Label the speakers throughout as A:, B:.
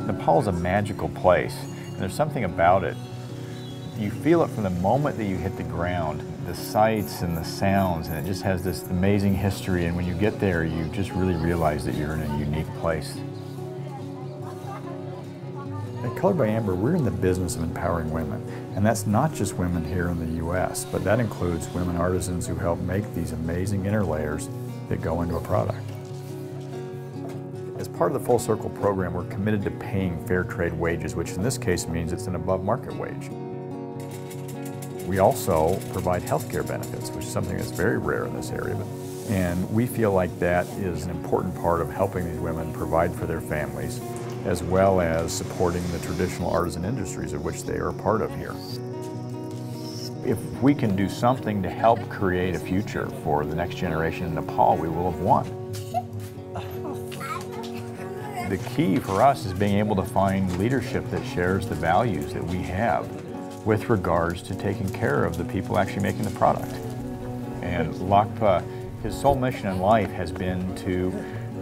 A: Nepal is a magical place, and there's something about it. You feel it from the moment that you hit the ground, the sights and the sounds, and it just has this amazing history, and when you get there, you just really realize that you're in a unique place. At Colored by Amber, we're in the business of empowering women, and that's not just women here in the U.S., but that includes women artisans who help make these amazing interlayers that go into a product. As part of the Full Circle program, we're committed to paying fair trade wages, which in this case means it's an above market wage. We also provide health care benefits, which is something that's very rare in this area. And we feel like that is an important part of helping these women provide for their families, as well as supporting the traditional artisan industries of which they are a part of here. If we can do something to help create a future for the next generation in Nepal, we will have won. The key for us is being able to find leadership that shares the values that we have with regards to taking care of the people actually making the product. And Lakpa, his sole mission in life has been to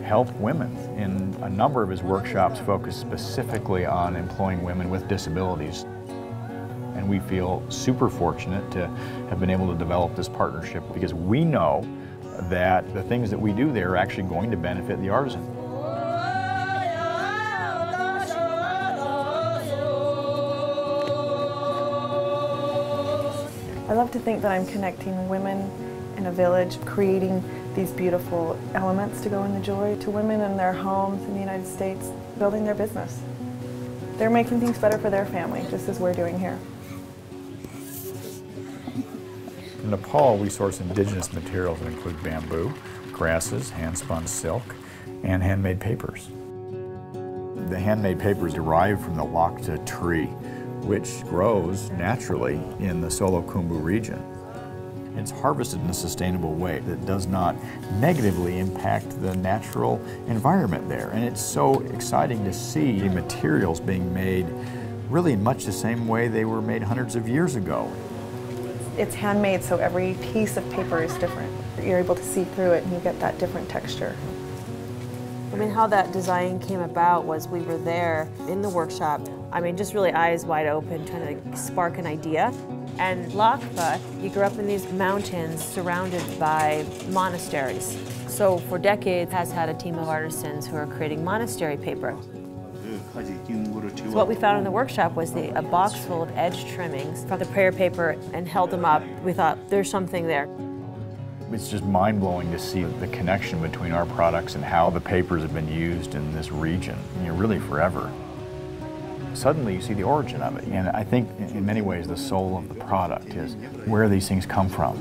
A: help women. In a number of his workshops focus specifically on employing women with disabilities. And we feel super fortunate to have been able to develop this partnership because we know that the things that we do there are actually going to benefit the artisan.
B: I love to think that I'm connecting women in a village, creating these beautiful elements to go in the joy to women in their homes in the United States, building their business. They're making things better for their family, just as we're doing here.
A: In Nepal, we source indigenous materials that include bamboo, grasses, hand-spun silk, and handmade papers. The handmade paper is derived from the Lakta tree, which grows naturally in the Solo-Khumbu region. It's harvested in a sustainable way that does not negatively impact the natural environment there. And it's so exciting to see the materials being made really in much the same way they were made hundreds of years ago.
B: It's handmade, so every piece of paper is different. You're able to see through it and you get that different texture.
C: I mean, how that design came about was we were there in the workshop. I mean, just really eyes wide open, trying to spark an idea. And Lakpa, he grew up in these mountains surrounded by monasteries. So for decades has had a team of artisans who are creating monastery paper. So what we found in the workshop was a box full of edge trimmings from the prayer paper and held them up. We thought, there's something there.
A: It's just mind-blowing to see the connection between our products and how the papers have been used in this region, really forever. Suddenly you see the origin of it, and I think in many ways the soul of the product is where these things come from.